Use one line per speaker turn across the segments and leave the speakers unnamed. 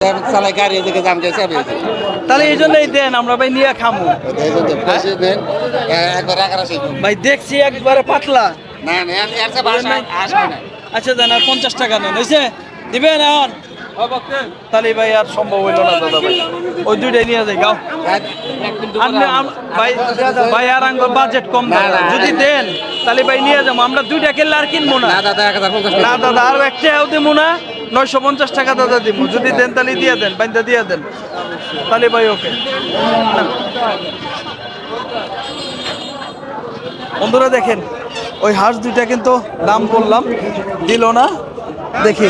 চালাই গাড়ি এদিকে দাম গেছে
তাহলে এই জন্যই দেন, আমরা ভাই নিয়ে খামু। ভাই দেখছি একবারে পাতলা। আচ্ছা দেন, আর 50 টাকা নেন, হয়েছে দিবেন এখন? তাহলে ভাই আর সম্ভব হইল না দাদা ভাই, ওই দুইটাই নিয়ে যাই গাও ভাই। ভাই আর আঙ্গুর বাজেট কম, যদি দেন তাহলে ভাই নিয়ে যাবো। আমরা দুইটা কিনলে আর কিনবো না। না দাদা, আর একটাও দেবো না, 950 টাকা দাদা দিব। যদি দেন তাহলে দিয়ে দেন, বাইন্দা দিয়ে দেন তাহলে ভাই ওকে। বন্ধুরা দেখেন, ওই হাঁস দুইটা কিন্তু দাম বললাম, দিল না। দেখি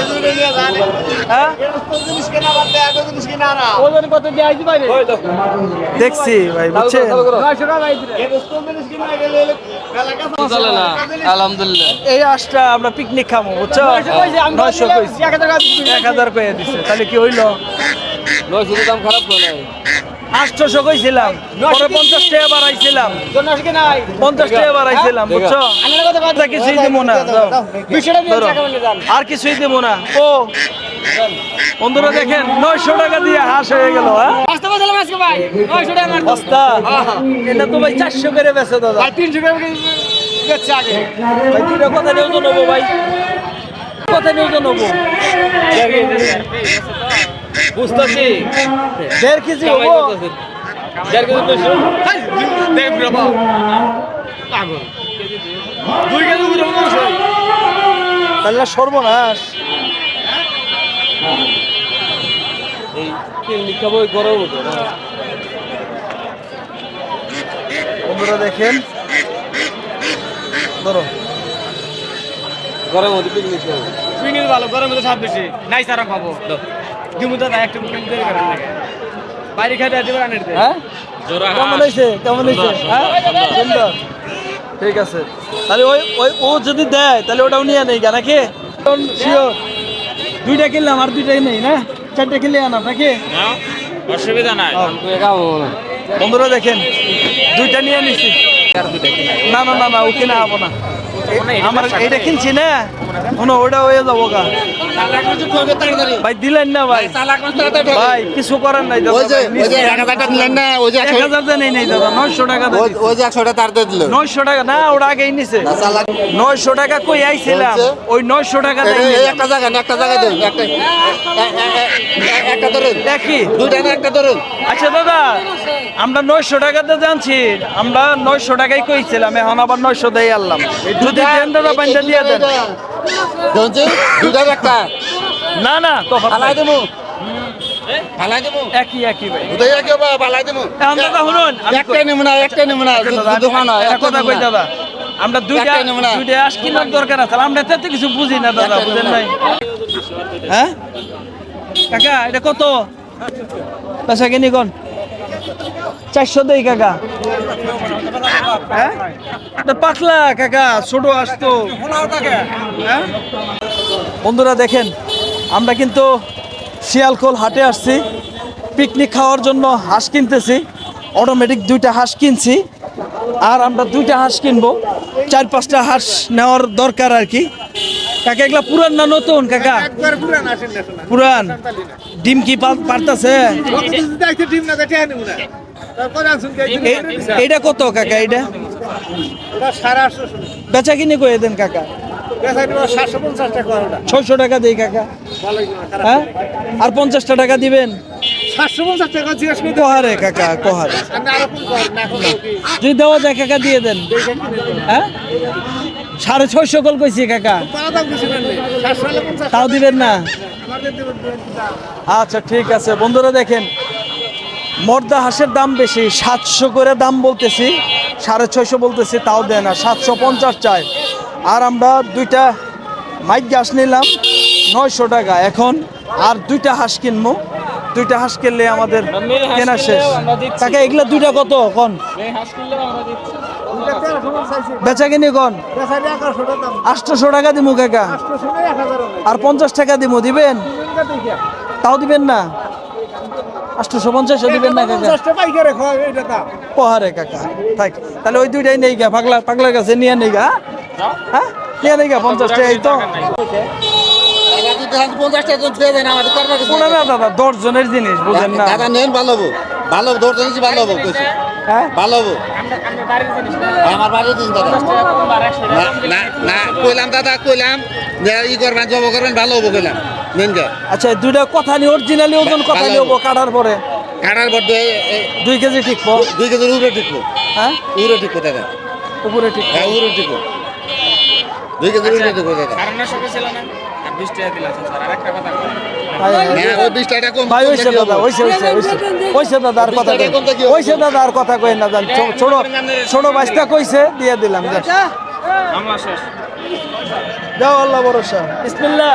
দেখছি ভাই, বুঝছেন?
আলহামদুলিল্লাহ
এই হাঁসটা আমরা পিকনিক খাবো, বুঝছো? 900 কইছি, 1000 কইয়া দিছে, তাহলে কি হইলো?
900 দাম খারাপ করে নাই।
800 কইছিলাম, পরে 50 টাকা বাড়াইছিলাম, 50 টাকা বাড়াইছিলাম, বুঝছো? আর কিছুই দেবো না, আর কিছুই দেবো না। ও বন্ধুরা দেখেন, 900 টাকা দিয়ে হাঁস হয়ে গেল। বস্তা এটা তো ভাই 400 করে বেচে দাদা,
300 করে বেচছে আগে।
ভাই দুইটা কথা নিয়েও তো নেবো ভাই, কথা নিয়েও তো নেবো।
বুঝতেছি
1.5 কেজি হবো।
1.5 কেজি বেশি
তাহলে সর্বনাশ।
এই পিকনিক খাবো গরম হতো না।
বন্ধুরা দেখেন, ধরো
গরম হতো পিকনিক খাবো।
পিকনিক ভালো, গরমে তো স্বাদ বেশি। নাই সারা খাবো দিমুদা একটা মুখে দেরি করেন লাগে বাইরে খাইতে দিবেন আনে দিতে।
হ্যাঁ কেমন হয়েছে, কেমন হয়েছে? হ্যাঁ সুন্দর, ঠিক আছে। তাহলে ওই ওই ও যদি দেয় তাহলে ওটাও নিয়ে নেই গা নাকি? শিওর দুইটা কিনলাম, আর দুইটাই নেই না, 4টে কিনলে আনাম নাকি?
অসুবিধা নাই,
বন্ধুরা দেখেন, দুইটা নিয়ে নিছি। না না না না, ও কিনা হবো না, আমার এইটা কিনছি না, ওটা হয়ে যাবো গা। ভাই দিলেন না ভাই, ভাই কিছু করার নাই দাদা, 1000 দেন নেই দাদা, 900 টাকা দেন। 900 টাকা না, ওটা আগেই নিছে। 900 টাকা কই আইছিলাম, ওই 900 টাকা দেন।
একটা জায়গা দেন, একটা ধরেন,
দেখি
দুইটা না একটা ধরেন।
আচ্ছা দাদা, আমরা 900 টাকাতে জানছি, আমরা 900 টাকাই কইছিলাম, এখন আবার 900 দেই আনলাম। যদি দেন দাদা বাইন্দা দিয়ে দেন।
দুইটা একটা
না না তো
ফালাই দেবো, ফালাই দেবো,
একই একই ভাই।
দুটাই একে ফালাই দেবো।
এখন দাদা শুনুন,
একটাই নেবো না, একটাই নেবো না, দোকান হয়
একটা কথা কই দাদা, আমরা দুইটা আস কিনার দরকার আছে, আমরা এত কিছু বুঝি না দাদা, বুঝেন নাই? হ্যাঁ কাকা, এটা কত পেশা কিনি কোন? 400 দেই কাকা। হ্যাঁ পাতলা কাকা, ছোট আসতো। হ্যাঁ বন্ধুরা দেখেন, আমরা কিন্তু শিয়ালখোল হাটে আসছি, পিকনিক খাওয়ার জন্য হাঁস কিনতেছি। অটোমেটিক দুইটা হাঁস কিনছি, আর আমরা দুইটা হাঁস কিনবো। 4-5টা হাঁস নেওয়ার দরকার আর কি। কাকা এগুলা পুরান না নতুন? কাকা পুরান। ডিম কি পারতাছে? এইটা কত কাকা? এইটা বেচা কিনে কয়ে দেন কাকা। 600 টাকা দেই কাকা। হ্যাঁ আর 50টা টাকা দিবেন।
750 টাকা জিজ্ঞেস করে
কোহারে কাকা, কোহারে যদি দেওয়া যায় কাকা দিয়ে দেন। হ্যাঁ 650 কল কইছি কাকা, তাও দিবেন না? আচ্ছা ঠিক আছে। বন্ধুরা দেখেন, মর্দা হাঁসের দাম বেশি, 700 করে দাম বলতেছি, 650 বলতেছি, তাও দেয় না, 750 চাই। আর আমরা দুইটা মাইক হাঁস নিলাম 900 টাকা। এখন আর দুইটা হাঁস কিনবো, দুইটা হাঁস কিনলে আমাদের কেনা শেষ। কাকা এগুলা দুইটা কত কোন? বেচা কিনি কোন? 800 টাকা দিমু কাকা, আর 50 টাকা দিমু, দিবেন? তাও দিবেন না? 850 দিবেন না কাকা? পোহারে কাকা থাক, তাহলে ওই দুইটাই নেই গা, পাগলার কাছে নিয়ে নেই গা। হ্যাঁ নিয়ে নেই গা, 50 টাকা। এই তো
দিলাম 50 টাকা জন ছুঁয়ে দেন আমাদের করবার কিছু
ওনা না দাদা 10 জনের জিনিস বুঝেন না
দাদা নেন ভালো হবো ভালো হবো 10 জন ভালো হবো কইছি
হ্যাঁ
ভালো হবো আমার বাড়ির দিন দাদা না না কইলাম দাদা কইলাম যে ই করবেন জব করবেন ভালো হবো কইলাম নেন গা
আচ্ছা দুইটা কথা নি অরিজিনালি ওজন কথা
ভালো
নিব কাটার পরে
কাটার বড়
2 কেজি টিকবো
2 কেজির উপরে টিকবো
হ্যাঁ
উপরে টিকবো দাদা
উপরে টিকবো
হ্যাঁ উপরে টিকবো 2 কেজির উপরে টিকবো দাদা
কারণের সঙ্গে ছিল না আর 20 টাকা দিলাম স্যার আর একটা কথা
হ্যাঁ ওই 20 টাকা কম
ভাই ওইসে দাদা ওইসে দাদা আর কথা কই ওইসে দাদা আর কথা কই না জান ছোট ছোট বাইসটা কইছে দিয়ে দিলাম
আমরা শেষ
যাও আল্লাহ ভরসা বিসমিল্লাহ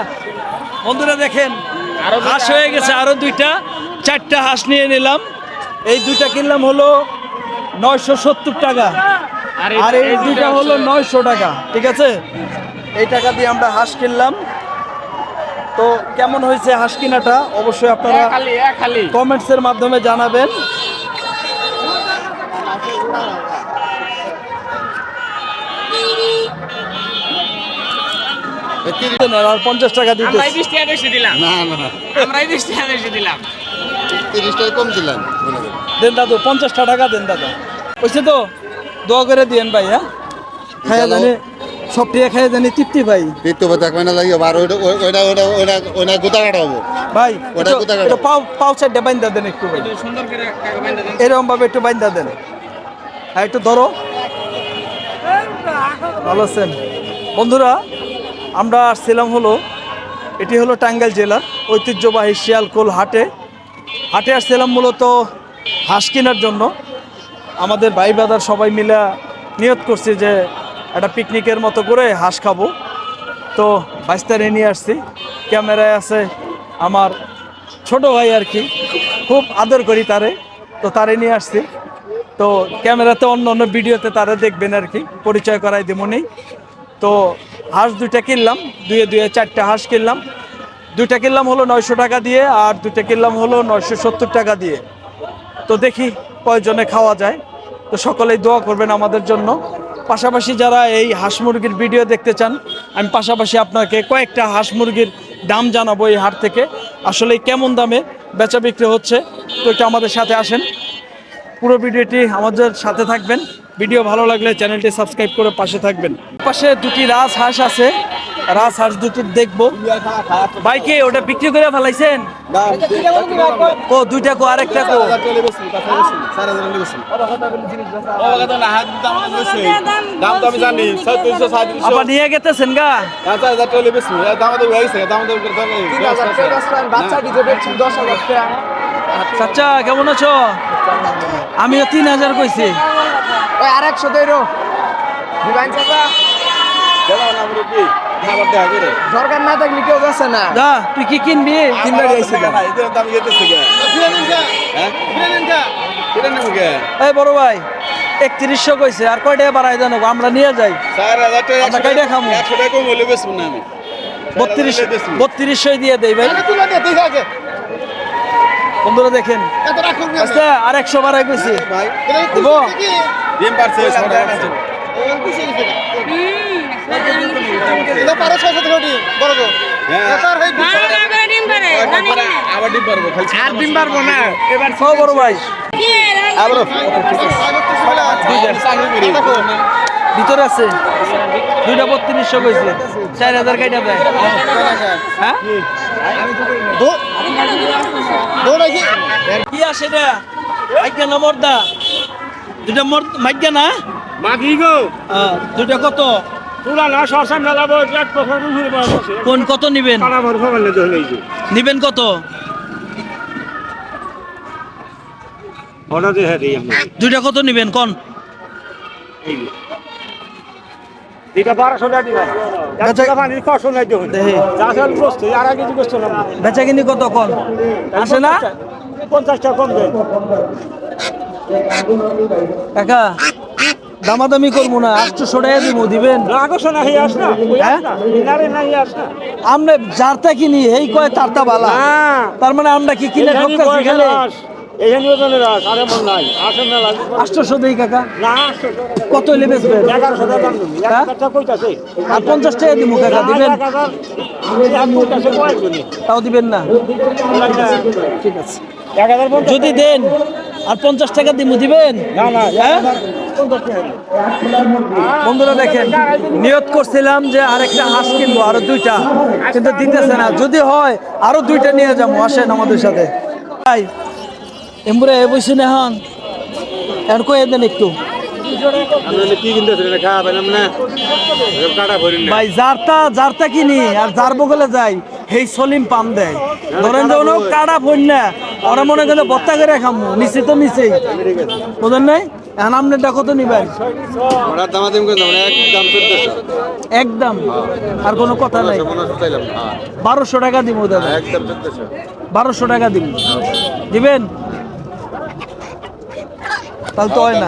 বন্ধুরা দেখেন হাঁস হয়ে গেছে আরো দুইটা 4টা হাঁস নিয়ে নিলাম এই দুইটা কিনলাম হলো 970 টাকা আর এই দুইটা হলো 900 টাকা ঠিক আছে এই টাকা দিয়ে আমরা হাঁস কিনলাম তো কেমন হয়েছে হাঁস কিনাটা অবশ্যই আপনারা
খালি
কমেন্টসের মাধ্যমে জানাবেন আর 50 টাকা দিতে
আমরা 20 টাকা বেশি দিলাম
না না
আমরা 20 টাকা বেশি দিলাম
30 টাকা কম দিলাম মনে করেন
দেন দাদু 50 টাকা দেন দাদা হয়েছে তো দোয়া করে দিয়েন ভাই হ্যাঁ খাইয়া জানি সব টিয়া খাইয়া জানি তৃপ্তি ভাই
পেট তো থাকবে না লাগিব আর ওইটা গোটা কাটা হবো
ভাই
ওটা কোথায় কাটো?
একটু পাও সাইডে বাইন্দা দেন একটু ভাই
সুন্দর করে কাকা বাইন্ধা দেন
এরকম ভাবে একটু বাইন্দা দেন হ্যাঁ একটু ধরো ভালো আছেন বন্ধুরা আমরা আসছিলাম হলো এটি হলো টাঙ্গাইল জেলার ঐতিহ্যবাহী শিয়ালকোল হাটে আসছিলাম মূলত হাঁস কেনার জন্য আমাদের ভাই বাদার সবাই মিলে নিয়ত করছি যে একটা পিকনিকের মতো করে হাঁস খাবো তো বাইস্তারে নিয়ে আসছি ক্যামেরায় আছে আমার ছোট ভাই আর কি খুব আদর করি তারে তো তারে নিয়ে আসছি তো ক্যামেরাতে অন্য অন্য ভিডিওতে তারা দেখবেন আর কি পরিচয় করাই দেবনি তো হাঁস দুইটা কিনলাম দুয়ে 4টা হাঁস কিনলাম দুইটা কিনলাম হলো 900 টাকা দিয়ে আর দুইটা কিনলাম হলো 970 টাকা দিয়ে তো দেখি কয়জনে খাওয়া যায় তো সকলেই দোয়া করবেন আমাদের জন্য পাশাপাশি যারা এই হাঁস মুরগির ভিডিও দেখতে চান আমি পাশাপাশি আপনাকে কয়েকটা হাঁস মুরগির দাম জানাবো এই হাট থেকে আসলে কেমন দামে বেচা বিক্রি হচ্ছে তো এটা আমাদের সাথে আসেন পুরো ভিডিওটি আমাদের সাথে থাকবেন ভিডিও ভালো লাগলে চ্যানেলটি সাবস্ক্রাইব করে পাশে থাকবেন পাশে দুটি রাজহাঁস আছে রাজহাঁস দুটি দেখবো বাইকে ওটা বিক্রি করে ফেলাইছেন ও দুইটা কো আরেকটা কো
দাম তো আমি জানি 300
আবার নিয়ে গেতেছেন গা চাচা কেমন আছো আমিও 3000 কইছি
ওই আরেকশো দেরো দিবাইন চাচা দরকার না থাকলে কেউ যাচ্ছে না
যা তুই কি কিনবি কিনবে গেছিস এই বড় ভাই 3100 কইছে আর কয় টাকা বাড়াই জানো আমরা নিয়ে যাই 3200 দিয়ে দেই ভাই বন্ধুরা দেখেন আচ্ছা আর 100 বাড়াই কইছি দিব
আর দিন পারবো না এবার
খাও বড় ভাই ভিতরে আছে দুইটা 3200 কইছে 4000 কাইটা দেয় হ্যাঁ কি আসে এটা মাইকা না মর্দা দুইটা মাইকা না
মাগি গো
দুইটা কত
পুরা না সরসাম না যাবো এক বছর ঘুরে পাবো
কোন কত নিবেন
কানা ভর খাবার তো হইছে
নিবেন কত
অর্ডার দিয়ে দেই আমরা
দুইটা কত নিবেন কোন
এই এটা 1200 টাকা দিবা
বেচা
পানি কষ্ট নাই দেখুন
দেখি
চাষাল গোস্ত আর আগে গোস্ত না
বেচা কিনি কত কোন আসে না
50 টাকা কম দেন
কাকা দামাদামি করবো না 800 টাকা দিব দিবেন
আকর্ষণ না হই আস না
হ্যাঁ
ইনারে নাই আস না
আমরা যারটা কিনি এই কয় তারটা বালা
হ্যাঁ
তার মানে আমরা কি কিনে ঠকতেছি খালি
এখানে সাড়ে মন নাই আসেন না লাগবে
800 দেই কাকা
না
কত হইলে বেচবেন
1100 টাকা দাম দিবি
হ্যাঁ?
1000 টাকা কইতাছে
আর 50 টাকা দিব কাকা দিবেন
কইতাছে কয়জনই
তাও দিবেন না ঠিক আছে যদি দেন আর 50 টাকা দিবেন
না না
হ্যাঁ বন্ধুরা দেখেন নিয়ত করছিলাম যে আরেকটা হাঁস কিনবো আরো 2টা কিন্তু দিতেছে না যদি হয় আরো 2টা নিয়ে যাবো আসেন আমাদের সাথে ভাই এমবুরে বসে না হন এখন কয়ে দেন একটু
আপনি কি কিনতেছেন না খাওয়া পেলাম না কাটা ভরিন না
ভাই যারটা কিনি আর যার বগলে যাই সেই সলিম পাম দেয় ধরেন যে ওনো কাটা ফোন না ওরা মনে করে বত্তা করে খামু নিচে তো নিচেই বুঝেন নাই এখন আপনারটা কত নিবেন
ওরা দামাদাম করে দাম একদম 1400
একদম আর কোনো কথা নাই
1500 চাইলাম হ্যাঁ
1200 টাকা দিব দাদা
একদম 1400
1200 টাকা দিব দিবেন তাহলে তো হয় না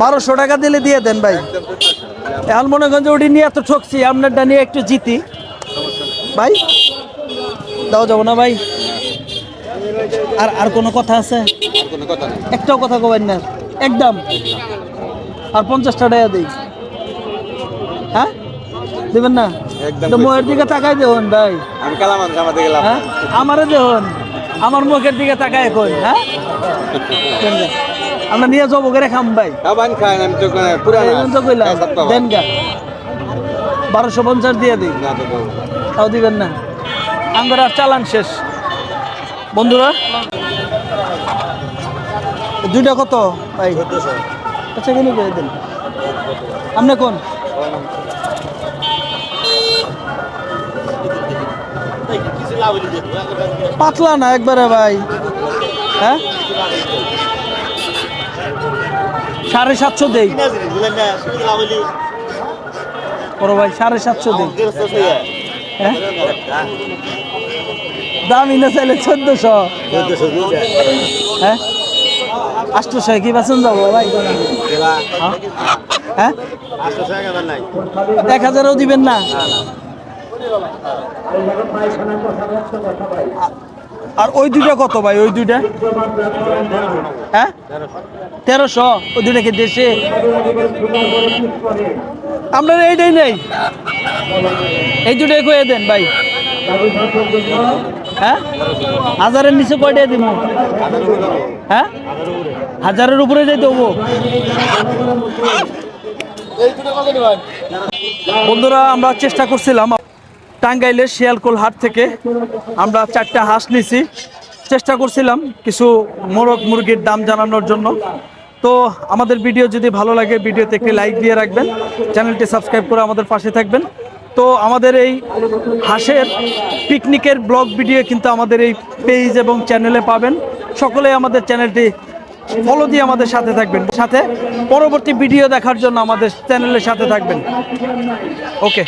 1200 টাকা দিলে দিয়ে দেন ভাই এখন মনে করেন যে ওটি নিয়ে এত ঠকছি আপনারটা নিয়ে একটু জিতি ভাই দাও যাবো না ভাই আর কোনো কথা আছে
আর কোনো কথা নেই
একটাও কথা কবেন না একদম আর 50 টাকা দিই হ্যাঁ দেবেন না
একদম
তো মুখের দিকে তাকাই দেবেন ভাই
আমি কালামান জামাতে গেলাম
হ্যাঁ আমারে দেবেন আমার মুখের দিকে তাকাই এখন হ্যাঁ দেন গা। আমরা নিয়ে যাবো করে খাম ভাই
খাবান খায় আমি তো পুরানা
এই জন্য তো কইলাম দেন গা 1250 দিয়ে দিই
না তো
তাও দিবেন না আমার আর চালান শেষ বন্ধুরা 2টা কত ভাই আচ্ছা কিনে করে দেন আপনি কোন পাতলা না একবারে ভাই হ্যাঁ 750 দেই বড় ভাই 750 দেই হ্যাঁ দামি না চাইলে 1400 হ্যাঁ 800 কি বাসন যাবো ভাই হ্যাঁ 1000ও দিবেন না আর ওই 2টা কত ভাই ওই 2টা হ্যাঁ 1300 ওই 2টা কি দেশে আপনার এইটাই নেই এই 2টাই কয়ে দেন ভাই হ্যাঁ 1000-এর নিচে কয়টা দিব হ্যাঁ 1000-এর উপরে যাই দেবো বন্ধুরা আমরা চেষ্টা করছিলাম টাঙ্গাইলের শিয়ালকোল হাট থেকে আমরা 4টা হাঁস নিছি চেষ্টা করছিলাম কিছু মোরগ মুরগির দাম জানানোর জন্য তো আমাদের ভিডিও যদি ভালো লাগে ভিডিওতে একটি লাইক দিয়ে রাখবেন চ্যানেলটি সাবস্ক্রাইব করে আমাদের পাশে থাকবেন তো আমাদের এই হাঁসের পিকনিকের ব্লগ ভিডিও কিন্তু আমাদের এই পেজ এবং চ্যানেলে পাবেন সকলেই আমাদের চ্যানেলটি ফলো দিয়ে আমাদের সাথে থাকবেন সাথে পরবর্তী ভিডিও দেখার জন্য আমাদের চ্যানেলের সাথে থাকবেন ওকে